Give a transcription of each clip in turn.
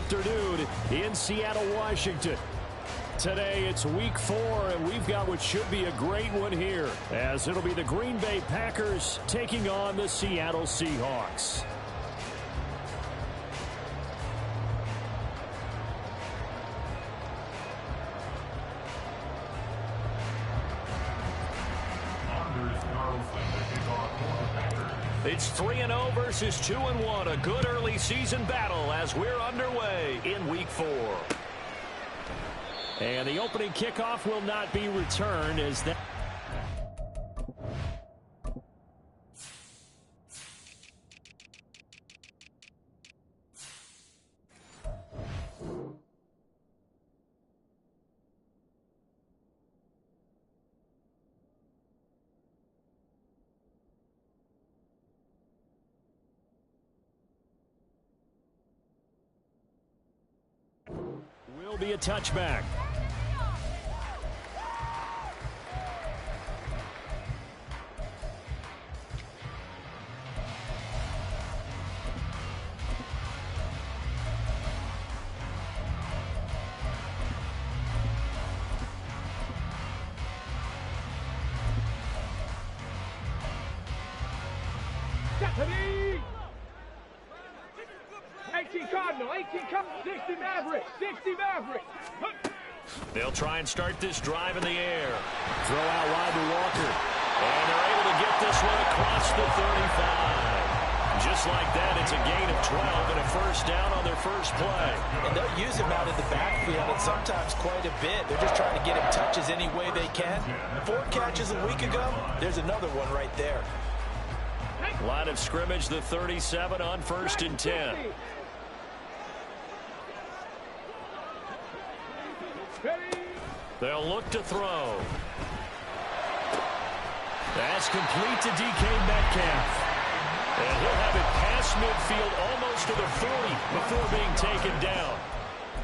afternoon in Seattle, Washington. Today it's week 4, and we've got what should be a great one here, as it'll be the Green Bay Packers taking on the Seattle Seahawks. It's 3-0 versus 2-1, a good early season battle as we're underway in week 4. And the opening kickoff will not be returned as that. Will be a touchback. Stephanie! 18 Cardinal, 18 Cardinal, 60 Maverick, 60 Maverick. They'll try and start this drive in the air. Throw out wide to Walker. And they're able to get this one across the 35. Just like that, it's a gain of 12 and a first down on their first play. And they'll use him out in the backfield, and sometimes quite a bit. They're just trying to get him touches any way they can. 4 catches a week ago, there's another one right there. Line of scrimmage, the 37 on 1st and 10. They'll look to throw. That's complete to DK Metcalf. And he'll have it past midfield almost to the 40 before being taken down.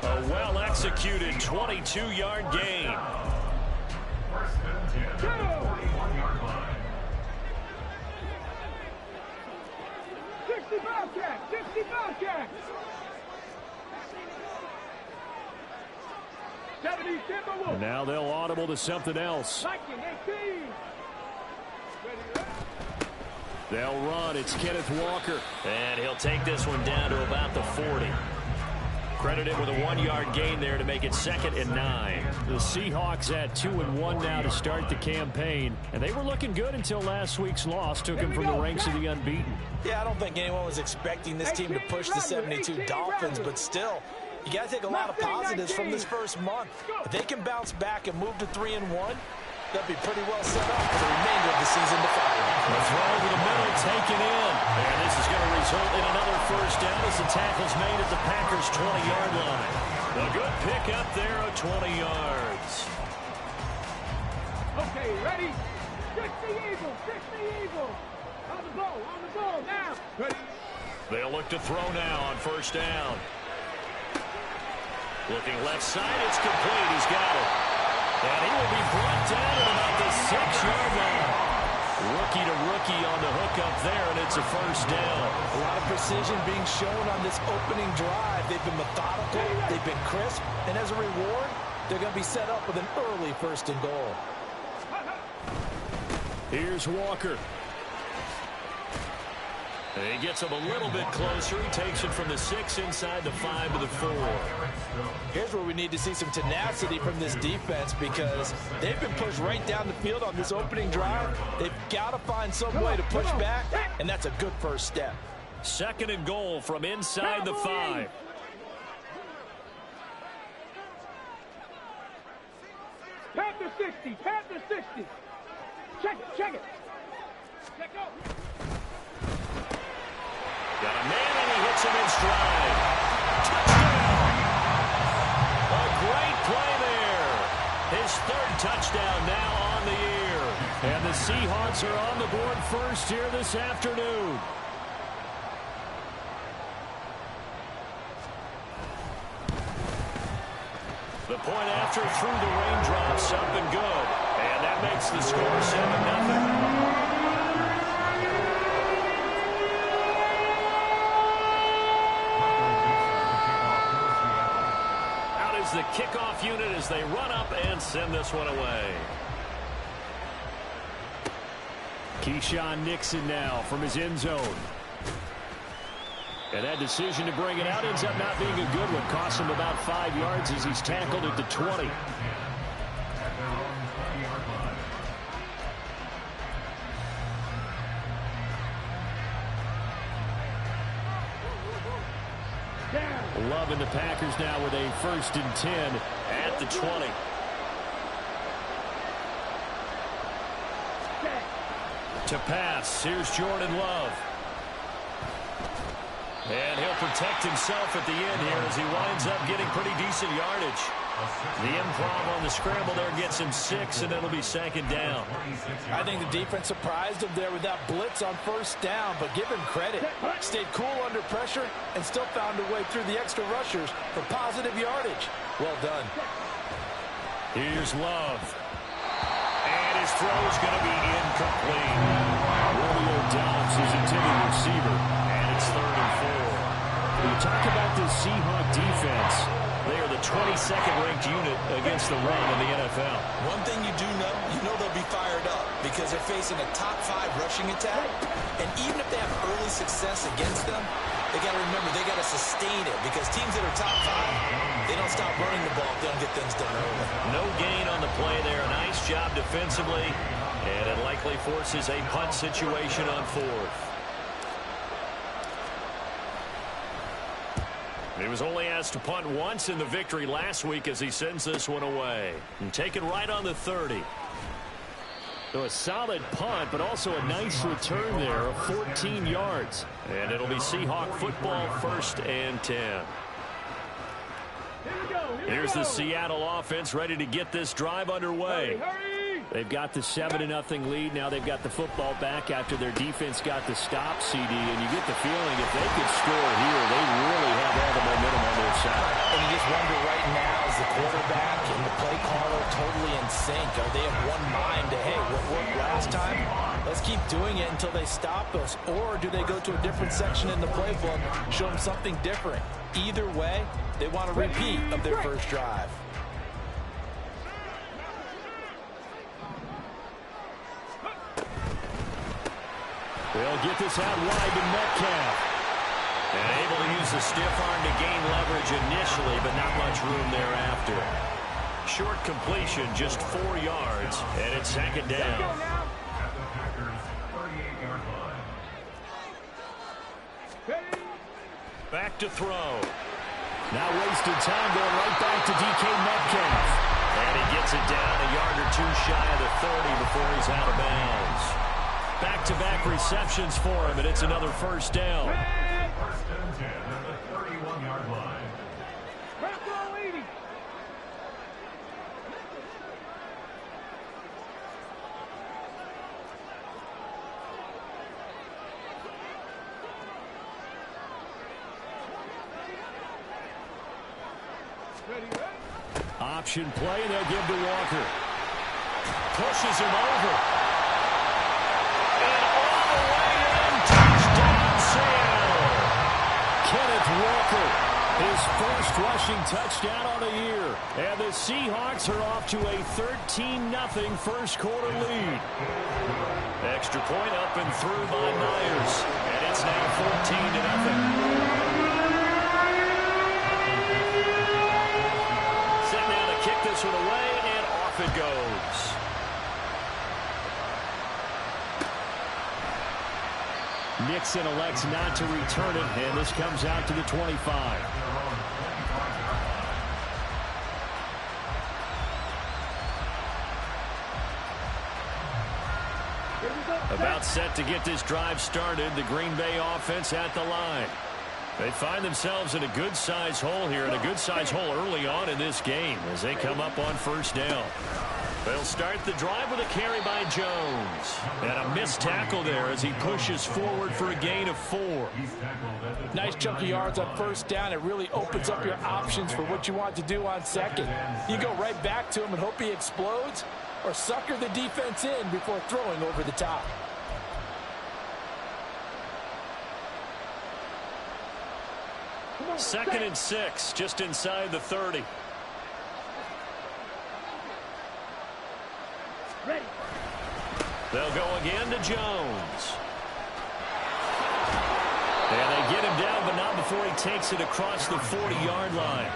A well-executed 22-yard gain. 60 Bobcats, 60 Bobcats. 70 Timberwolves. Now they'll audible to something else. Viking 18. They'll run. It's Kenneth Walker. And he'll take this one down to about the 40. Credited with a 1-yard gain there to make it 2nd and 9. The Seahawks at 2-1 now to start the campaign. And they were looking good until last week's loss took them from the ranks of the unbeaten. Yeah, I don't think anyone was expecting this team to push the 72 Dolphins, but still, you got to take a lot of positives from this first month. If they can bounce back and move to 3-1, they'll be pretty well set up for the remainder of the season to follow. The throw over the middle taken in. And this is going to result in another first down as the tackle's made at the Packers' 20-yard line. A good pick up there of 20 yards. Okay, ready? 60 Eagles, 60 Eagles. On the ball, now. Ready? They'll look to throw now on first down. Looking left side, it's complete. He's got it. And he will be brought down at about the 6-yard line. Rookie to rookie on the hook up there, and it's a first down. A lot of precision being shown on this opening drive. They've been methodical, they've been crisp, and as a reward, they're going to be set up with an early 1st and goal. Here's Walker. And he gets him a little bit closer. He takes it from the 6 inside the 5 to the 4. Here's where we need to see some tenacity from this defense, because they've been pushed right down the field on this opening drive. They've got to find some way to push back, and that's a good first step. 2nd and goal from inside the 5. Panther 60, Panther 60. Check it. Check out. Got a man, and he hits him in stride. Touchdown! A great play there. His 3rd touchdown now on the year. And the Seahawks are on the board first here this afternoon. The point after through the raindrops up and good. And that makes the score 7-0. is the kickoff unit as they run up and send this one away. Keyshawn Nixon now from his end zone. And that decision to bring it out ends up not being a good one. Costs him about 5 yards as he's tackled at the 20. Love in the Packers now with a 1st and 10 at the 20. To pass, here's Jordan Love. And he'll protect himself at the end here as he winds up getting pretty decent yardage. The improv on the scramble there gets him 6, and it'll be 2nd down. I think the defense surprised him there with that blitz on 1st down, but give him credit. Stayed cool under pressure and still found a way through the extra rushers for positive yardage. Well done. Here's Love. And his throw is going to be incomplete. Romeo Dobbs is intended receiver, and it's 3rd and 4. When you talk about this Seahawk defense, they are the 22nd ranked unit against the run in the NFL. One thing you do know, they'll be fired up because they're facing a top 5 rushing attack. And even if they have early success against them, they got to remember they got to sustain it because teams that are top 5, they don't stop running the ball if they don't get things done early. No gain on the play there. Nice job defensively. And it likely forces a punt situation on 4th. He was only asked to punt once in the victory last week as he sends this one away. And taken right on the 30. So a solid punt, but also a nice return there of 14 yards. And it'll be Seahawk football 1st and 10. Here's the Seattle offense ready to get this drive underway. They've got the 7-0 lead. Now they've got the football back after their defense got the stop, CD. And you get the feeling if they could score here, they really have all the momentum on their side. And you just wonder right now, is the quarterback and the play caller totally in sync? Are they of one mind to, hey, what worked last time? Let's keep doing it until they stop us. Or do they go to a different section in the playbook, show them something different? Either way, they want a repeat of their first drive. They'll get this out wide to Metcalf. And able to use the stiff arm to gain leverage initially, but not much room thereafter. Short completion, just 4 yards, and it's 2nd down. Back to throw. Now wasted time going right back to DK Metcalf. And he gets it down a yard or 2 shy of the 30 before he's out of bounds. Back-to-back receptions for him, and it's another 1st down. 1st and 10 at the 31-yard line. Option play, and they'll give to Walker. Pushes him over. And all the way in, touchdown Seattle. Kenneth Walker, his first rushing touchdown on the year. And the Seahawks are off to a 13-0 first quarter lead. Extra point up and through by Myers. And it's now 14-0. Kick this one away, and off it goes. Nixon elects not to return it, and this comes out to the 25. About set to get this drive started, the Green Bay offense at the line. They find themselves in a good-sized hole here, and a good-sized hole early on in this game as they come up on 1st down. They'll start the drive with a carry by Jones. And a missed tackle there as he pushes forward for a gain of 4. Nice chunk of yards on 1st down. It really opens up your options for what you want to do on 2nd. You go right back to him and hope he explodes, or sucker the defense in before throwing over the top. Second and 6, just inside the 30. Ready. They'll go again to Jones. And they get him down, but not before he takes it across the 40-yard line.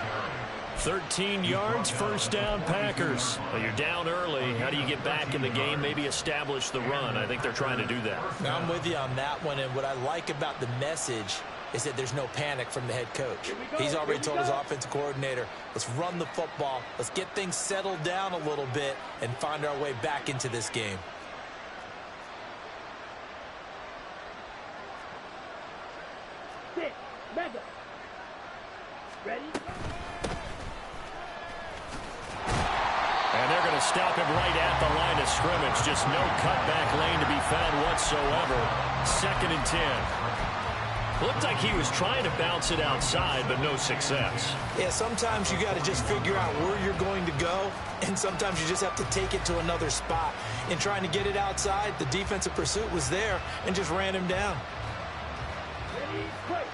13 yards, first down, Packers. Well, you're down early. How do you get back in the game, maybe establish the run? I think they're trying to do that. Now, I'm with you on that one, and what I like about the message is that there's no panic from the head coach. He's already told his offensive coordinator, let's run the football, let's get things settled down a little bit and find our way back into this game. Sit. Mega. Ready. And they're going to stop him right at the line of scrimmage. Just no cutback lane to be found whatsoever. 2nd and 10. Looked like he was trying to bounce it outside, but no success. Yeah, sometimes you got to just figure out where you're going to go, and sometimes you just have to take it to another spot. In trying to get it outside, the defensive pursuit was there and just ran him down. Ready. Quick.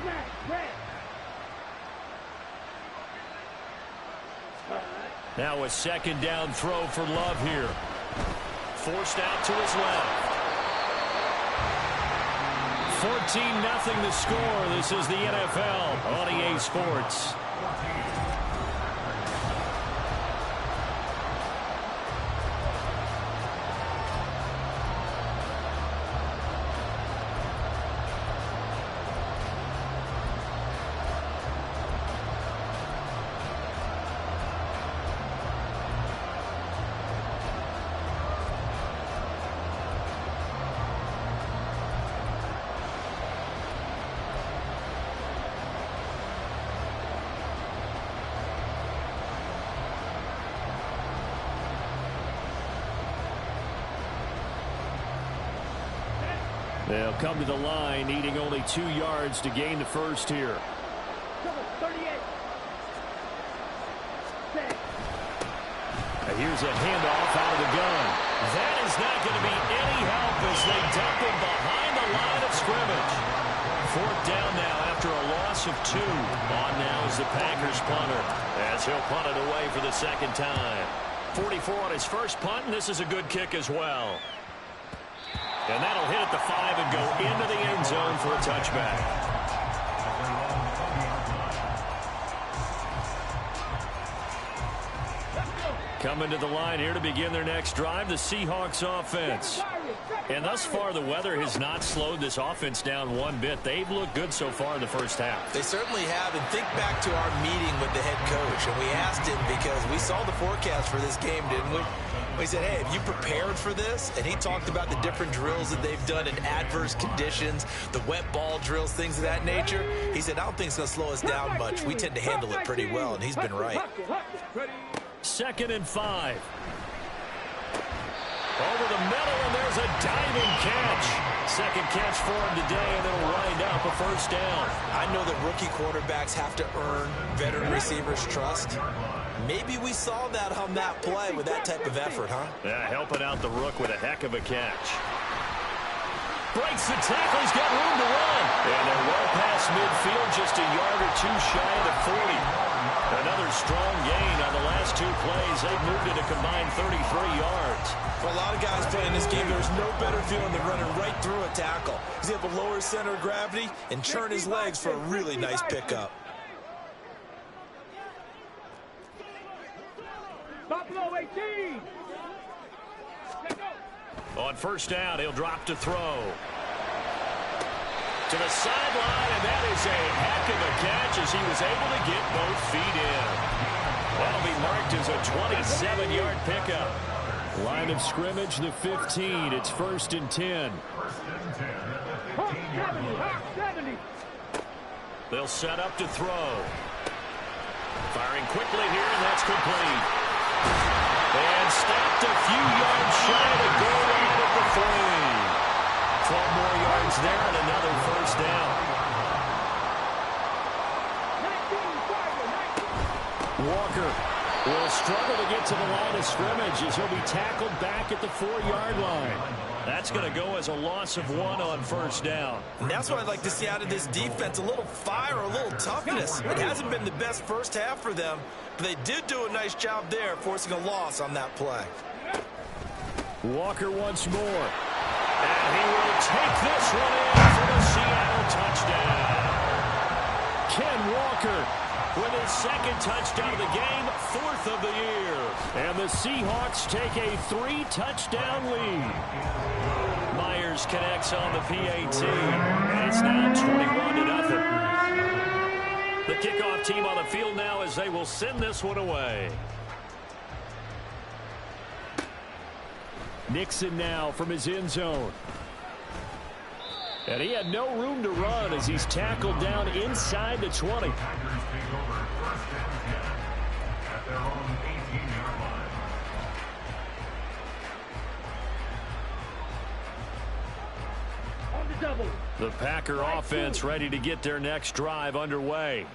Smash. Red. Now a 2nd down throw for Love here. Forced out to his left. 14-0 the score. This is the NFL on EA Sports. They'll come to the line, needing only 2 yards to gain the first here. 38. And here's a handoff out of the gun. That is not going to be any help as they dump him behind the line of scrimmage. 4th down now after a loss of 2. On now is the Packers punter as he'll punt it away for the 2nd time. 44 on his first punt, and this is a good kick as well. And that'll hit at the 5 and go into the end zone for a touchback. Coming to the line here to begin their next drive, the Seahawks offense. And thus far, the weather has not slowed this offense down one bit. They've looked good so far in the first half. They certainly have. And think back to our meeting with the head coach. And we asked him because we saw the forecast for this game, didn't we? We said, hey, have you prepared for this? And he talked about the different drills that they've done in adverse conditions, the wet ball drills, things of that nature. He said, I don't think it's going to slow us down much. We tend to handle it pretty well, and he's been right. 2nd and 5. Over the middle, and there's a diving catch. 2nd catch for him today, and it'll wind up a first down. I know that rookie quarterbacks have to earn veteran receivers' trust. Maybe we saw that on that play with that type of effort, huh? Yeah, helping out the rook with a heck of a catch. Breaks the tackle. He's got room to run. And they're well past midfield, just a yard or 2 shy of the 40. Another strong gain on the last 2 plays. They've moved it a combined 33 yards. For a lot of guys playing this game, there's no better feeling than running right through a tackle. He's able to lower his center of gravity and churn his legs for a really nice pickup. Buffalo 18. On first down, he'll drop to throw. To the sideline, and that is a heck of a catch as he was able to get both feet in. That'll be marked as a 27-yard pickup. Line of scrimmage, the 15. It's 1st and 10. Hawk 70. Hawk 70. They'll set up to throw. Firing quickly here, and that's complete. And stopped a few yards shy of the goal line at the 3. 12 more yards there and another first down. 19, Walker will struggle to get to the line of scrimmage as he'll be tackled back at the 4-yard line. That's going to go as a loss of 1 on first down. And that's what I'd like to see out of this defense, a little fire, a little toughness. It hasn't been the best first half for them, but they did do a nice job there, forcing a loss on that play. Walker once more. And he will take this one in for the Seattle touchdown. Ken Walker with his second touchdown of the game, 4th of the year. And the Seahawks take a 3-touchdown lead. Myers connects on the PAT, and it's now 21-0. The kickoff team on the field now as they will send this one away. Nixon now from his end zone. And he had no room to run as he's tackled down inside the 20. Tigers take over 1st and 10 at their own 18-yard line. On the double. The Packer offense ready to get their next drive underway.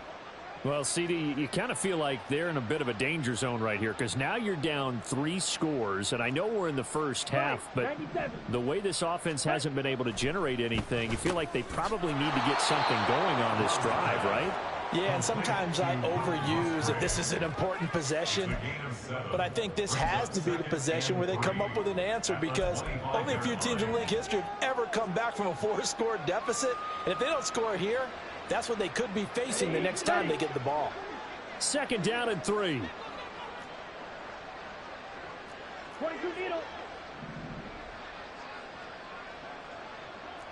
Well, CD, you kind of feel like they're in a bit of a danger zone right here because now you're down 3 scores, and I know we're in the first half, but the way this offense hasn't been able to generate anything, you feel like they probably need to get something going on this drive, right? Yeah, and sometimes I overuse if this is an important possession, but I think this has to be the possession where they come up with an answer because only a few teams in league history have ever come back from a 4-score deficit, and if they don't score here, that's what they could be facing the next time they get the ball. 2nd down and 3. 22 needle.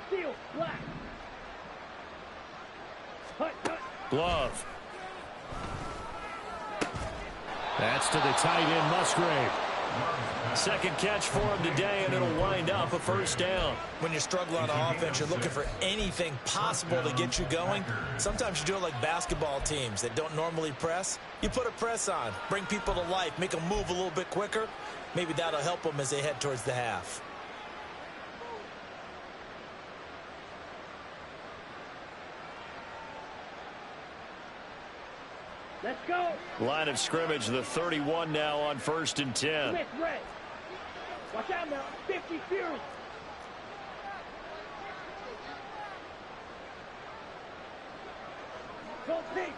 Steel, black. Hut, hut. Glove. That's to the tight end, Musgrave. Second catch for him today, and it'll wind up a 1st down. When you struggle on offense, you're looking for anything possible to get you going. Sometimes you do it like basketball teams that don't normally press. You put a press on, bring people to life, make them move a little bit quicker. Maybe that'll help them as they head towards the half. Let's go. Line of scrimmage, the 31 now on 1st and 10. Red. Watch out now. 50 Fury. Go pink.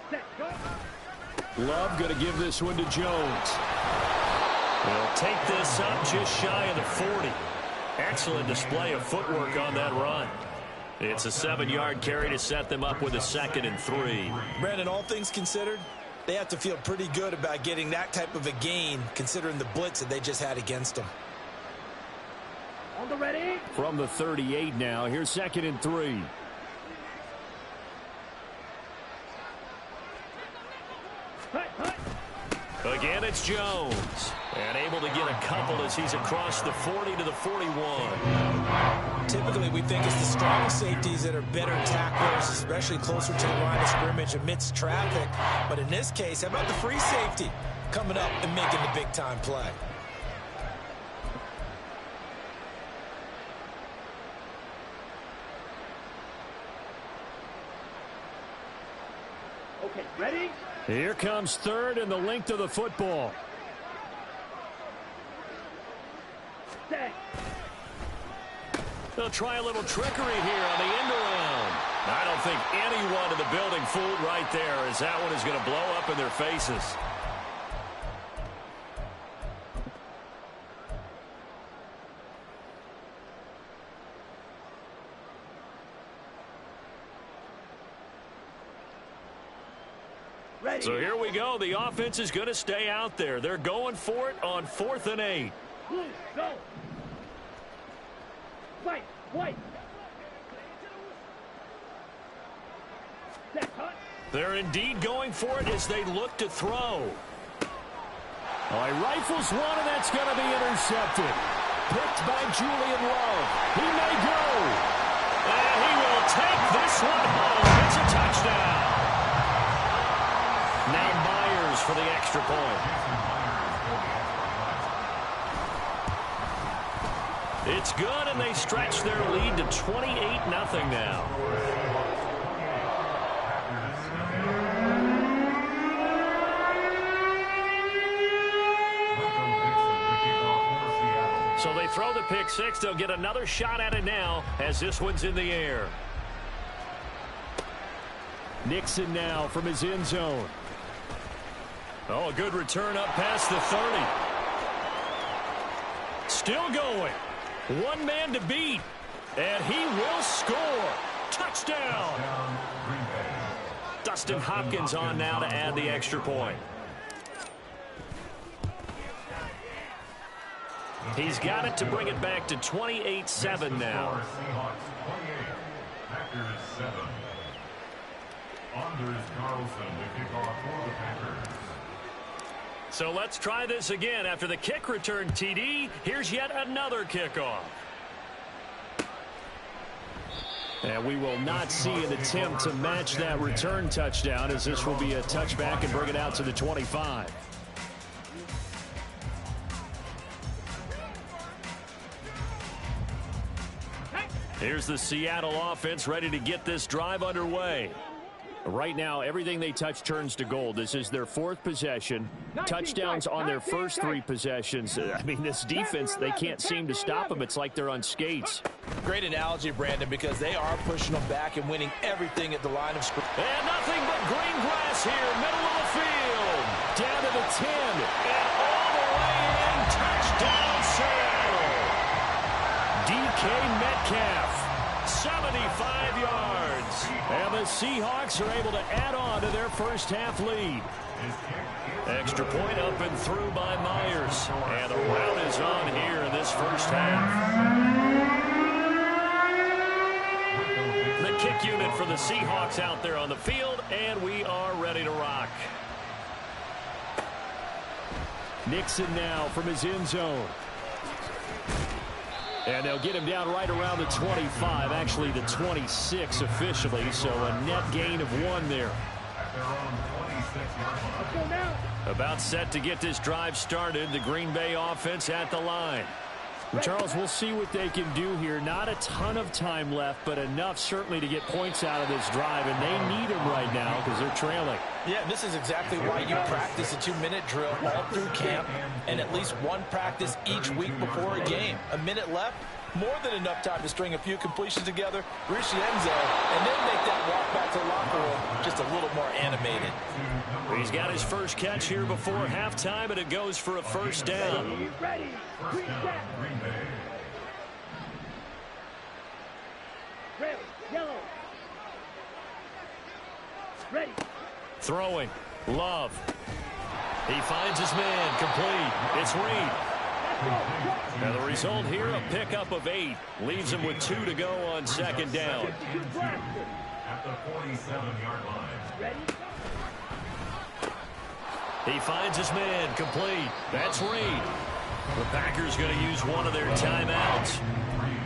Set, go. Love going to give this one to Jones. He'll take this up just shy of the 40. Excellent display of footwork on that run. It's a 7-yard carry to set them up with a 2nd and 3. Brandon, all things considered, they have to feel pretty good about getting that type of a gain considering the blitz that they just had against them. On the ready. From the 38 now, here's 2nd and 3. Hut. Again, it's Jones. And able to get a couple as he's across the 40 to the 41. Typically, we think it's the strong safeties that are better tacklers, especially closer to the line of scrimmage amidst traffic. But in this case, how about the free safety coming up and making the big-time play? Okay, ready? Here comes 3rd and the length of the football. Set. They'll try a little trickery here on the end around. I don't think anyone in the building fooled right there as that one is going to blow up in their faces. Ready. So here we go. The offense is going to stay out there. They're going for it on 4th and 8. Blue, go. White. Set, hut. They're indeed going for it as they look to throw. Oh, he rifles one, and that's going to be intercepted. Picked by Julian Love. He may go. And he will take this one home. It's a touchdown. Now Myers for the extra point. It's good, and they stretch their lead to 28-0 now. So they throw the pick six. They'll get another shot at it now as this one's in the air. Nixon now from his end zone. Oh, a good return up past the 30. Still going. One man to beat. And he will score. Touchdown. Dustin Hopkins on now to add the extra point. He's got it to bring it back to 28-7 now. Packers 7. Anders Carlson to kick off for the Packers. So let's try this again. After the kick return TD, here's yet another kickoff. And we will not see an attempt to match that return touchdown, as this will be a touchback and bring it out to the 25. Here's the Seattle offense ready to get this drive underway. Right now, everything they touch turns to gold. This is their fourth possession. Touchdowns on their first three possessions. I mean, this defense, they can't seem to stop them. It's like they're on skates. Great analogy, Brandon, because they are pushing them back and winning everything at the line of scrimmage. And nothing but green grass here, middle of the field. Down to the 10, and all the way in. Touchdown, Seattle. DK Metcalf, 75 yards. And the Seahawks are able to add on to their first half lead. Extra point up and through by Myers. And the rout is on here in this first half. The kick unit for the Seahawks out there on the field, and we are ready to rock. Nixon now from his end zone. And they'll get him down right around the 25, actually the 26 officially, so a net gain of 1 there. About set to get this drive started, the Green Bay offense at the line. Charles, we'll see what they can do here. Not a ton of time left, but enough certainly to get points out of this drive, and they need them right now because they're trailing. Yeah, this is exactly why you practice a 2-minute drill all through camp and at least one practice each week before a game. A minute left, more than enough time to string a few completions together, reach the end zone, and then make that walk back to the locker room just a little more animated. He's got his first catch here before halftime, and it goes for a first down. Ready. Red, yellow. Ready. Throwing. Love. He finds his man. Complete. It's Reed. Now the result here, a pickup of 8. Leaves him with 2 to go on second down. At the 47-yard line. Ready. He finds his man. Complete. That's Reed. The Packers going to use one of their timeouts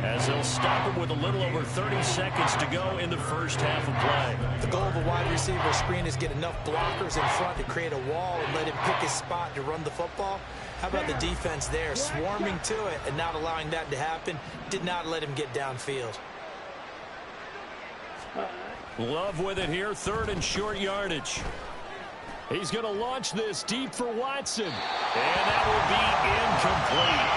as they'll stop it with a little over 30 seconds to go in the first half of play. The goal of a wide receiver screen is get enough blockers in front to create a wall and let him pick his spot to run the football. How about the defense there, swarming to it and not allowing that to happen? Did not let him get downfield. Love with it here, 3rd and short yardage. He's going to launch this deep for Watson. And that will be incomplete.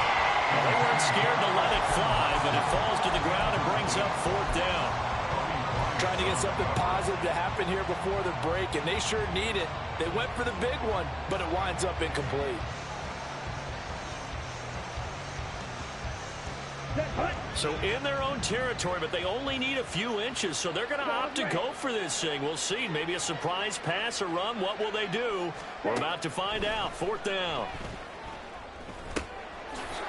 Well, they weren't scared to let it fly, but it falls to the ground and brings up 4th down. Trying to get something positive to happen here before the break, and they sure need it. They went for the big one, but it winds up incomplete. So in their own territory, but they only need a few inches, so they're going to opt to go for this thing. We'll see. Maybe a surprise pass or run. What will they do? We're about to find out. 4th down.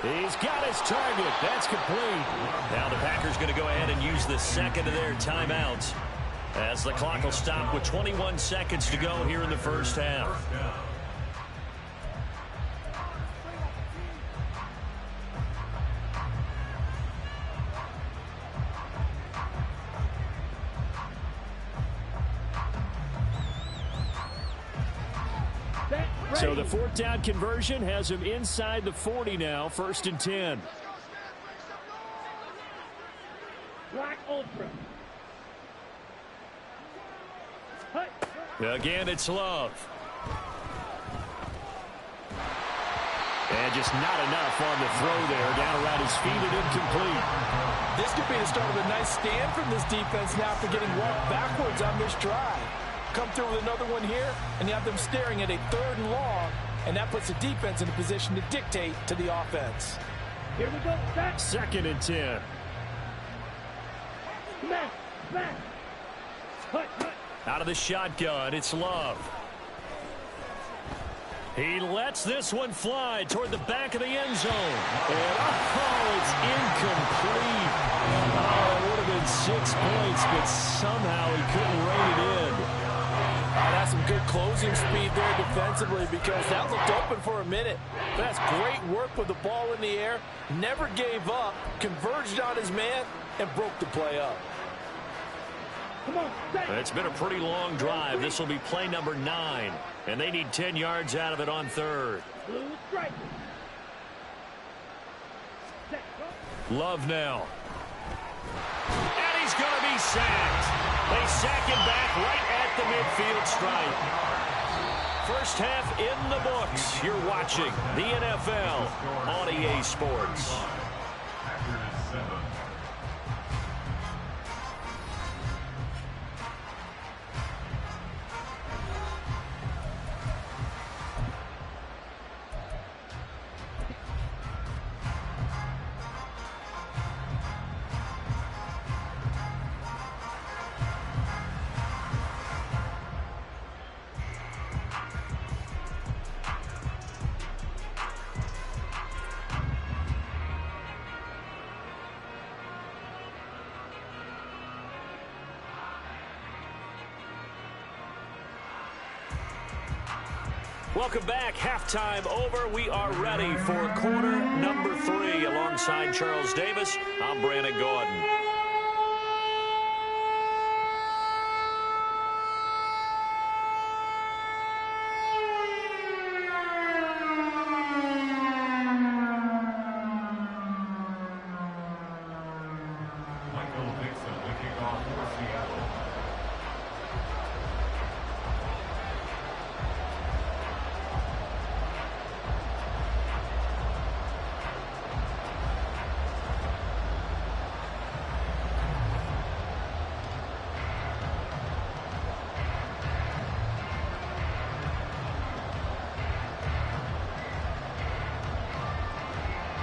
He's got his target. That's complete. Now the Packers going to go ahead and use the second of their timeouts as the clock will stop with 21 seconds to go here in the first half. So the 4th down conversion has him inside the 40 now, 1st and 10. Black Ultra. Again, it's Love. And just not enough on the throw there. Down around his feet and incomplete. This could be the start of a nice stand from this defense now after getting walked backwards on this drive. Come through with another one here, and you have them staring at a 3rd and long, and that puts the defense in a position to dictate to the offense. Here we go. Back. 2nd and 10. Smash. Smash. Cut. Cut. Out of the shotgun, it's Love. He lets this one fly toward the back of the end zone. And it's incomplete. Oh, it would have been 6 points, but somehow he couldn't rein it in. That's some good closing speed there defensively because that looked open for a minute. That's great work with the ball in the air. Never gave up, converged on his man, and broke the play up. Come on. Set. It's been a pretty long drive. This will be play number 9. And they need 10 yards out of it on 3rd. Blue strike. Set. Love now. And he's going to be sacked. They sack him back right at the midfield stripe. First half in the books. You're watching the NFL on EA Sports. Packers 7. Welcome back. Halftime over. We are ready for quarter number 3. Alongside Charles Davis, I'm Brandon Gordon. Michael Dixon, the kickoff for Seattle.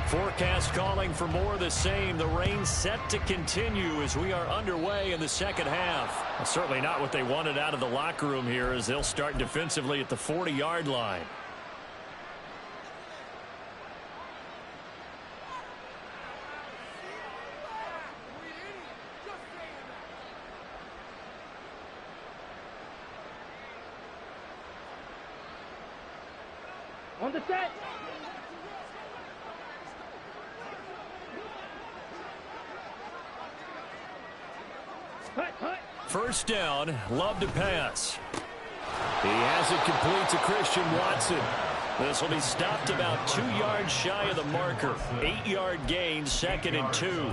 Forecast calling for more of the same. The rain set to continue as we are underway in the second half. Well, certainly not what they wanted out of the locker room here as they'll start defensively at the 40-yard line. On the set. First down, Love to pass. He has it complete to Christian Watson. This will be stopped about 2 yards shy of the marker. 8-yard gain, 2nd and 2.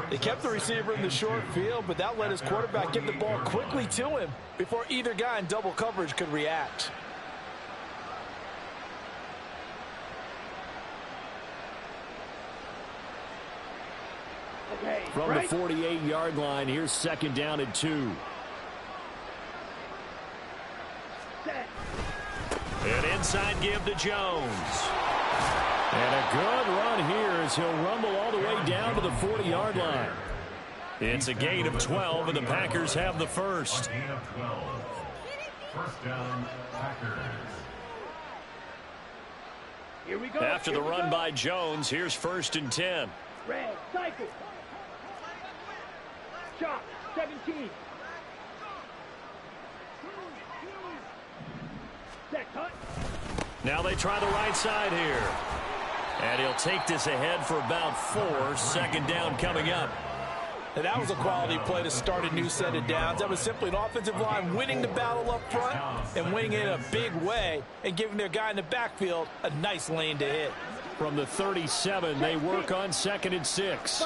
They kept the receiver in the short field, but that let his quarterback get the ball quickly to him before either guy in double coverage could react. Okay. From the 48-yard line, here's 2nd down and 2. Set. An inside give to Jones. And a good run here as he'll rumble all the way down to the 40-yard line. It's a gain of 12, and the Packers have the first. Gain of 12. First down, Packers. Here we go. After the run by Jones, here's 1st and 10. Red cycle. Chop. 17. Set. Cut. Now they try the right side here. And he'll take this ahead for about 4. 2nd down coming up. And that was a quality play to start a new set of downs. That was simply an offensive line winning the battle up front and winning it in a big way and giving their guy in the backfield a nice lane to hit. From the 37, they work on 2nd and 6.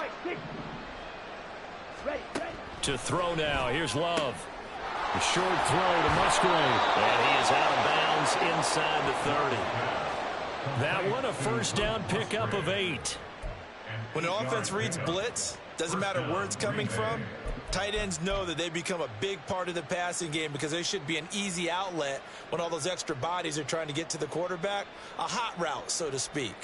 To throw now. Here's Love. A short throw to Musgrave. And he is out of bounds inside the 30. That one, a first down pickup of 8. When an offense reads blitz, doesn't matter where it's coming from, tight ends know that they become a big part of the passing game because they should be an easy outlet when all those extra bodies are trying to get to the quarterback. A hot route, so to speak.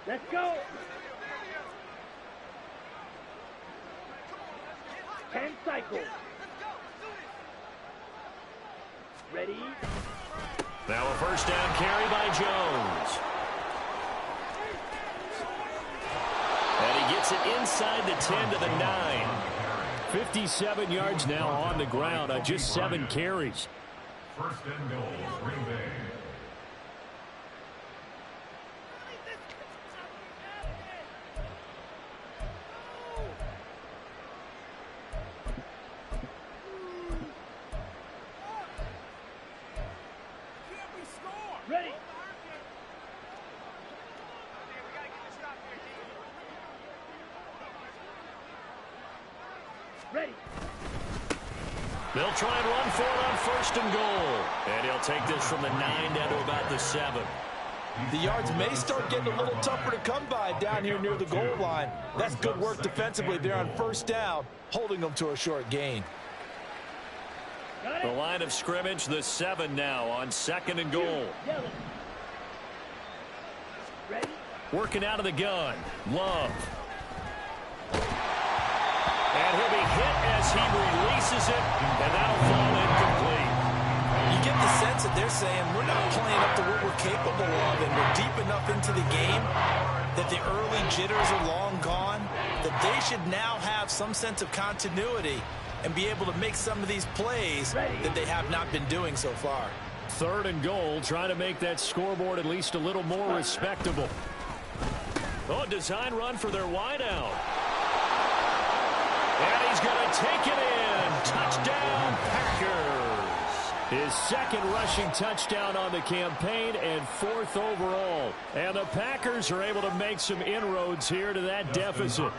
Let's go. 10 cycles. Ready? Now a first down carry by Jones. And he gets it inside the 10 to the 9. 57 yards now on the ground on just 7 carries. First and goal, Green Bay. Ready? Ready? They'll try and run for it on first and goal. And he'll take this from the 9 down to about the 7. The yards may start getting a little tougher to come by down here near the goal line. That's good work defensively there on first down, holding them to a short gain. The line of scrimmage, the 7 now on second and goal. Ready? Working out of the gun. Love. And he'll be hit as he releases it, and that'll fall incomplete. You get the sense that they're saying we're not playing up to what we're capable of, and we're deep enough into the game that the early jitters are long gone, that they should now have some sense of continuity and be able to make some of these plays that they have not been doing so far. Third and goal, trying to make that scoreboard at least a little more respectable. Oh, design run for their wideout. And he's going to take it in. Touchdown, Packers. His second rushing touchdown on the campaign and 4th overall. And the Packers are able to make some inroads here to that deficit.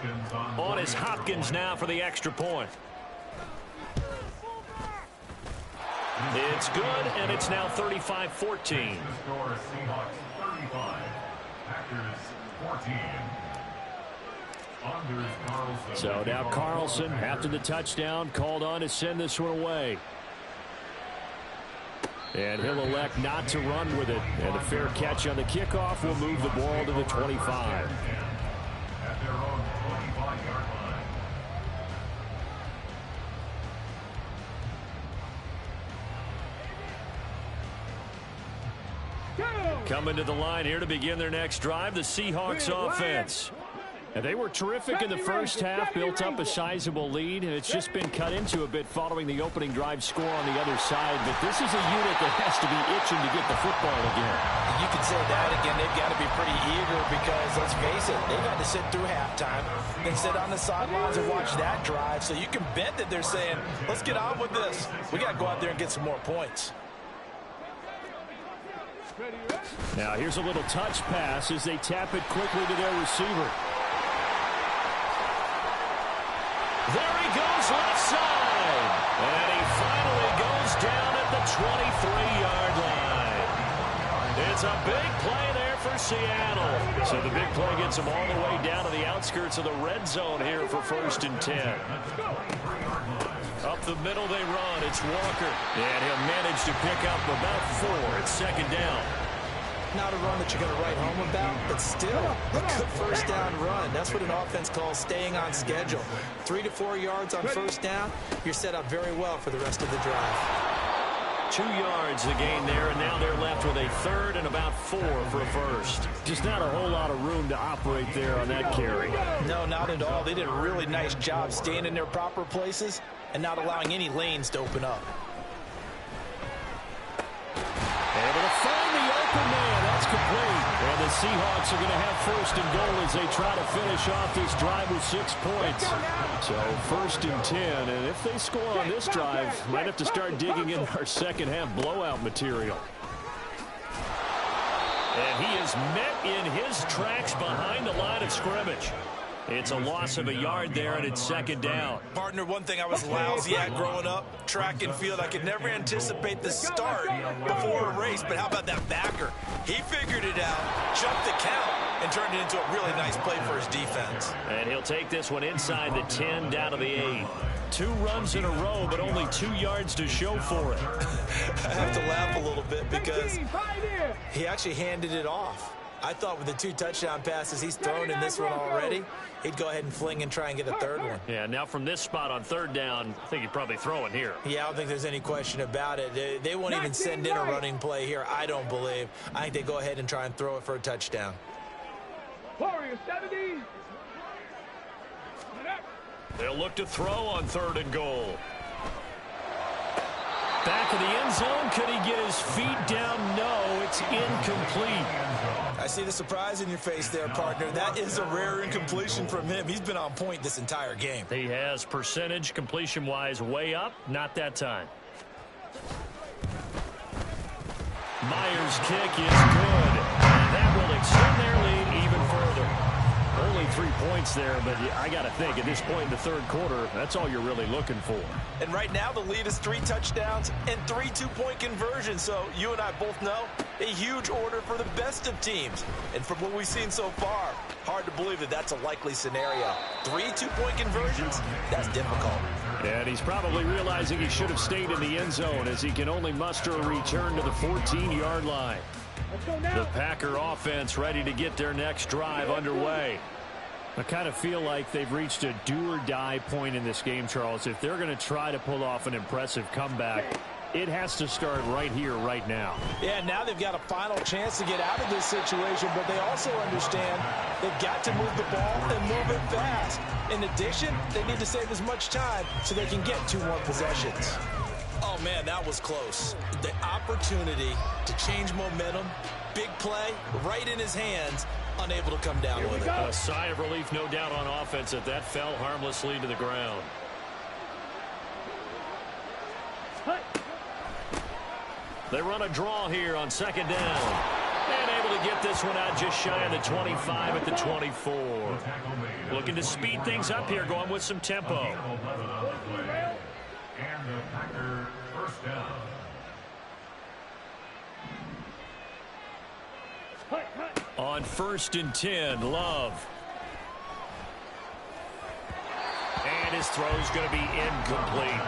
On is Hopkins now for the extra point. It's good, and it's now 35-14. Score Seahawks 35, Packers 14. So now Carlson, after the touchdown, called on to send this one away. And he'll elect not to run with it. And a fair catch on the kickoff will move the ball to the 25. At their own 25-yard line. Coming to the line here to begin their next drive, the Seahawks offense. And they were terrific in the first half, built up a sizable lead, and it's just been cut into a bit following the opening drive score on the other side. But this is a unit that has to be itching to get the football again. You can say that again. They've got to be pretty eager because, let's face it, they've had to sit through halftime and sit on the sidelines and watch that drive. So you can bet that they're saying, let's get on with this. We got to go out there and get some more points. Now here's a little touch pass as they tap it quickly to their receiver. There he goes left side. And he finally goes down at the 23-yard line. It's a big play there for Seattle. So the big play gets them all the way down to the outskirts of the red zone here for 1st and 10. Up the middle they run. It's Walker. And he'll manage to pick up about 4. It's 2nd down. Not a run that you're going to write home about, but still a good first down run. That's what an offense calls staying on schedule. 3 to 4 yards on first down, you're set up very well for the rest of the drive. 2 yards the gain there, and now they're left with a 3rd and about 4 for a first. Just not a whole lot of room to operate there on that carry. No, not at all. They did a really nice job staying in their proper places and not allowing any lanes to open up. Able to find the open man. That's complete. And the Seahawks are going to have 1st and goal as they try to finish off this drive with 6 points. So 1st and 10. And if they score on this drive, might have to start digging in our second half blowout material. And he is met in his tracks behind the line of scrimmage. It's a loss of a yard there, and it's second down. Partner, one thing I was lousy at growing up, track and field, I could never anticipate the start before a race, but how about that backer? He figured it out, jumped the count, and turned it into a really nice play for his defense. And he'll take this one inside the 10, down to the 8. 2 runs in a row, but only 2 yards to show for it. I have to laugh a little bit because he actually handed it off. I thought with the 2 touchdown passes he's thrown in this one already, he'd go ahead and fling and try and get a third one. Yeah, now from this spot on third down, I think he'd probably throw it here. Yeah, I don't think there's any question about it. They won't even send in a running play here, I don't believe. I think they go ahead and try and throw it for a touchdown. Warrior 70. They'll look to throw on third and goal. Back of the end zone. Could he get his feet down? No, it's incomplete. I see the surprise in your face there, partner. That is a rare incompletion from him. He's been on point this entire game. He has percentage completion-wise way up. Not that time. Myers' kick is good. And that will extend their lead even further. Only 3 points there, but I got to think at this point in the third quarter, that's all you're really looking for. And right now the lead is 3 touchdowns and 3 two-point conversions. So you and I both know a huge order for the best of teams. And from what we've seen so far, hard to believe that that's a likely scenario. 3 two-point conversions, that's difficult. And he's probably realizing he should have stayed in the end zone as he can only muster a return to the 14-yard line. The Packer offense ready to get their next drive underway. I kind of feel like they've reached a do-or-die point in this game, Charles. If they're going to try to pull off an impressive comeback, it has to start right here, right now. Yeah, now they've got a final chance to get out of this situation, but they also understand they've got to move the ball and move it fast. In addition, they need to save as much time so they can get 2 more possessions. Oh, man, that was close. The opportunity to change momentum, big play, right in his hands, unable to come down with it. A sigh of relief, no doubt, on offense that that fell harmlessly to the ground. They run a draw here on second down. And able to get this one out just shy of the 25 at the 24. Looking to speed things up here, going with some tempo. And the Packer first down. On 1st and 10, Love. And his throw's going to be incomplete.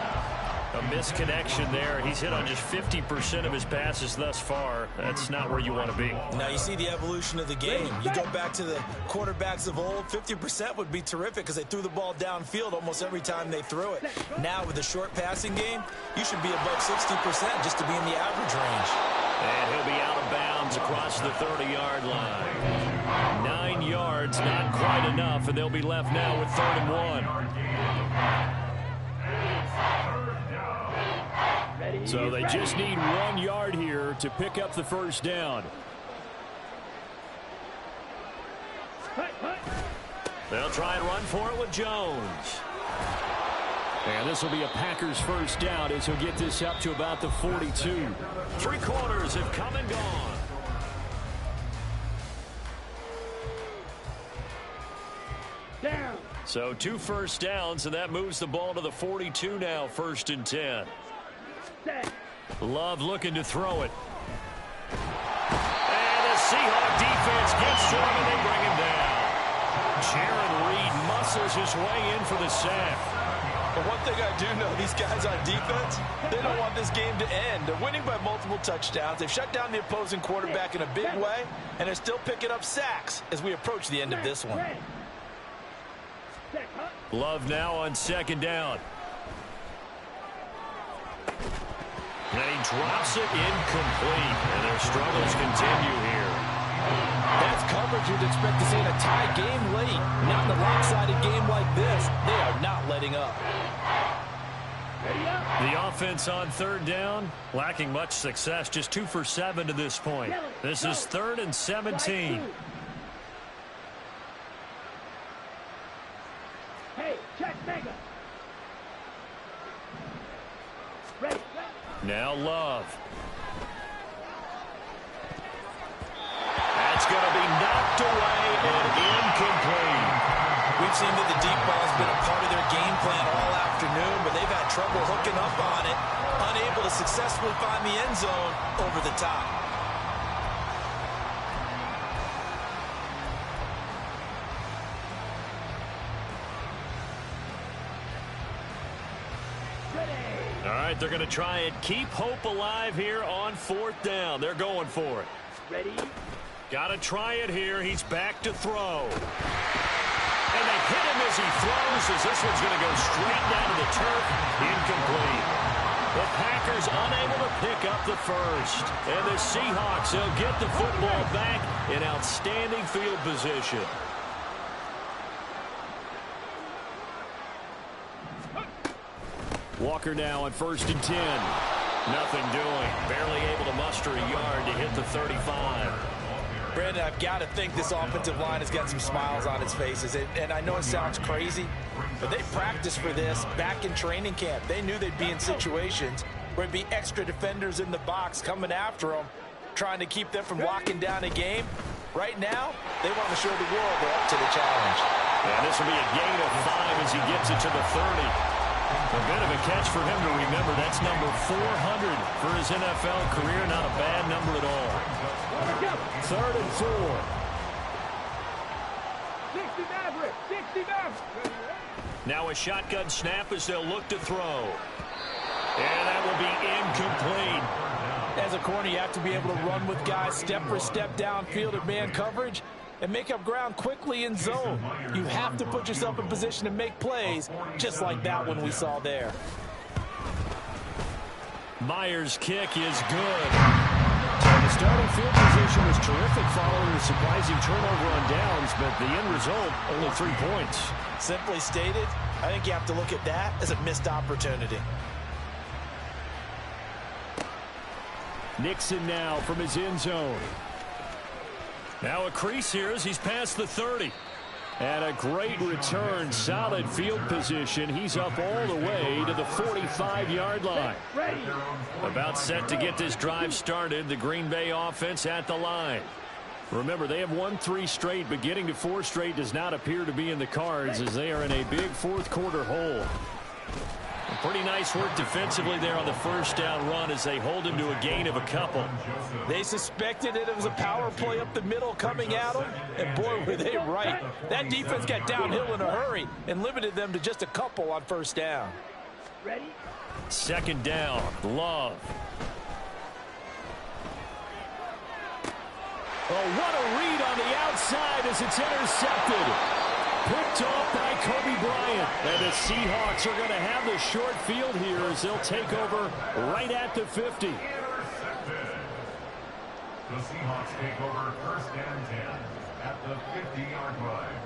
A misconnection there. He's hit on just 50% of his passes thus far. That's not where you want to be. Now you see the evolution of the game. You go back to the quarterbacks of old, 50% would be terrific because they threw the ball downfield almost every time they threw it. Now with the short passing game, you should be above 60% just to be in the average range. And he'll be out of bounds across the 30-yard line. 9 yards, not quite enough, and they'll be left now with 3rd and 1. So they just need 1 yard here to pick up the first down. They'll try and run for it with Jones. And this will be a Packers first down as he'll get this up to about the 42. 3 quarters have come and gone. Down. So 2 first downs, and that moves the ball to the 42 now, 1st and 10. Set. Love looking to throw it. And the Seahawk defense gets to him, and they bring him down. Jaron Reed muscles his way in for the sack. But one thing I do know, these guys on defense, they don't want this game to end. They're winning by multiple touchdowns. They've shut down the opposing quarterback in a big way, and they're still picking up sacks as we approach the end of this one. Love now on 2nd down. And he drops it incomplete, and their struggles continue here. That's coverage you'd expect to see in a tie game late. Not in a lopsided game like this. They are not letting up. The offense on 3rd down, lacking much success. Just 2 for 7 to this point. This is 3rd and 17. Hey, check Mega. Ready. Now Love. That's going to be knocked away and incomplete. We We've seen that the deep ball has been a part of their game plan all afternoon, but they've had trouble hooking up on it, unable to successfully find the end zone over the top. All right, they're going to try and keep hope alive here on 4th down. They're going for it. Ready? Got to try it here. He's back to throw. And they hit him as he throws, as this one's going to go straight down to the turf. Incomplete. The Packers unable to pick up the first. And the Seahawks, they'll get the football back in outstanding field position. Walker now on 1st and 10. Nothing doing. Barely able to muster a yard to hit the 35. Brandon, I've got to think this offensive line has got some smiles on its faces. And I know it sounds crazy, but they practiced for this back in training camp. They knew they'd be in situations where it'd be extra defenders in the box coming after them, trying to keep them from locking down a game. Right now, they want to show the world they're up to the challenge. And this will be a gain of 5 as he gets it to the 30. A bit of a catch for him to remember. That's number 400 for his NFL career. Not a bad number at all. 3rd and 4. 60 Maverick. 60 Maverick. Now a shotgun snap as they'll look to throw. And that will be incomplete. As a corner, you have to be able to run with guys step for step downfield in man coverage and make up ground quickly in zone. You have to put yourself in position to make plays, just like that one we saw there. Myers' kick is good. So the starting field position was terrific following the surprising turnover on downs, but the end result, only 3 points. Simply stated, I think you have to look at that as a missed opportunity. Nixon now from his end zone. Now a crease here as he's past the 30. And a great return, solid field position. He's up all the way to the 45-yard line. About set to get this drive started. The Green Bay offense at the line. Remember, they have won 3 straight, but getting to 4 straight does not appear to be in the cards as they are in a big 4th quarter hole. Pretty nice work defensively there on the 1st down run as they hold him to a gain of a couple. They suspected it was a power play up the middle coming at them, and boy, were they right. That defense got downhill in a hurry and limited them to just a couple on 1st down. Ready? 2nd down, Love. Oh, what a read on the outside as it's intercepted. Picked off by Kobe Bryant. And the Seahawks are going to have the short field here as they'll take over right at the 50. The Seahawks take over 1st and 10 at the 50-yard line.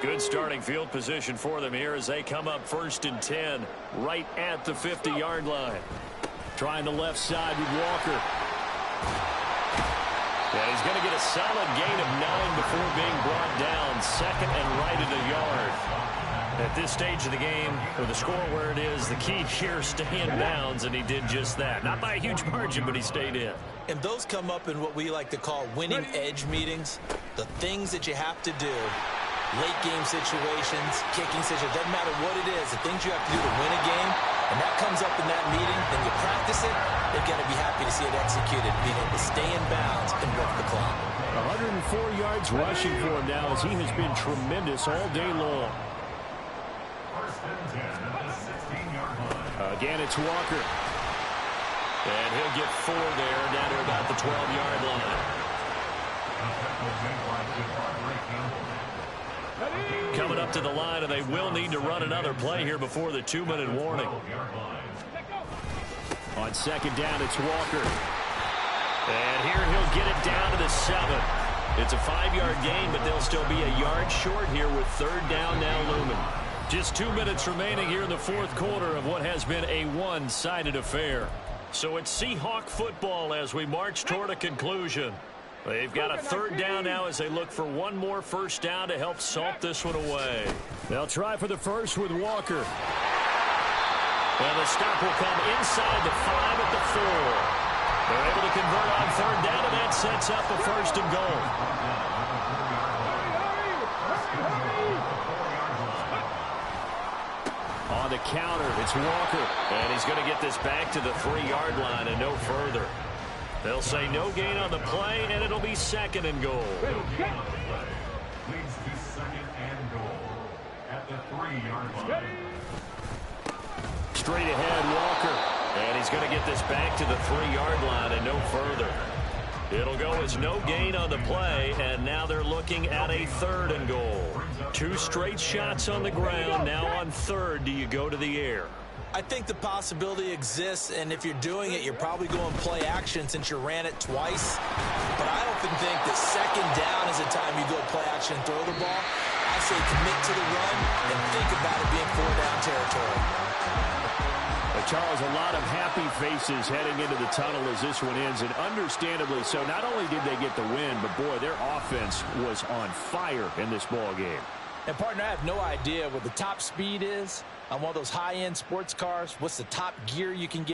Good starting field position for them here as they come up 1st and 10 right at the 50-yard line. Trying the left side with Walker. And he's going to get a solid gain of 9 before being brought down. 2nd and right at a yard. At this stage of the game, with the score where it is, the key here, stay in bounds, and he did just that. Not by a huge margin, but he stayed in. And those come up in what we like to call winning edge meetings. The things that you have to do. Late game situations, kicking situations, doesn't matter what it is. The things you have to do to win a game, and that comes up in that meeting, then you practice it, they're going to be happy to see it executed, being able to stay in bounds and work the clock. 104 yards rushing for him now as he has been tremendous all day long. 1st and 10 at the 16-yard line. Again, it's Walker. And he'll get 4 there down to about the 12-yard line. Coming up to the line, and they will need to run another play here before the 2-minute warning. On 2nd down, it's Walker. And here he'll get it down to the 7. It's a 5-yard gain, but they'll still be a yard short here with 3rd down now looming. Just 2 minutes remaining here in the 4th quarter of what has been a one-sided affair. So it's Seahawk football as we march toward a conclusion. They've got a 3rd down now as they look for one more 1st down to help salt this one away. They'll try for the first with Walker. And the stop will come inside the 5 at the 4. They're able to convert on 3rd down, and that sets up a 1st and goal. counter. It's Walker. And he's going to get this back to the 3-yard line and no further. They'll say no gain on the play, and it'll be 2nd and goal. Leads to 2nd and goal at the 3-yard line. Straight ahead, Walker. And he's going to get this back to the 3-yard line and no further. It'll go as no gain on the play, and now they're looking at a 3rd and goal. 2 straight shots on the ground. Now on 3rd, do you go to the air? I think the possibility exists, and if you're doing it, you're probably going play action since you ran it twice. But I often think that 2nd down is the time you go play action and throw the ball. I say commit to the run and think about it being 4-down territory. Charles, a lot of happy faces heading into the tunnel as this one ends, and understandably so. Not only did they get the win, but boy, their offense was on fire in this ball game. And partner, I have no idea what the top speed is on one of those high-end sports cars. What's the top gear you can get?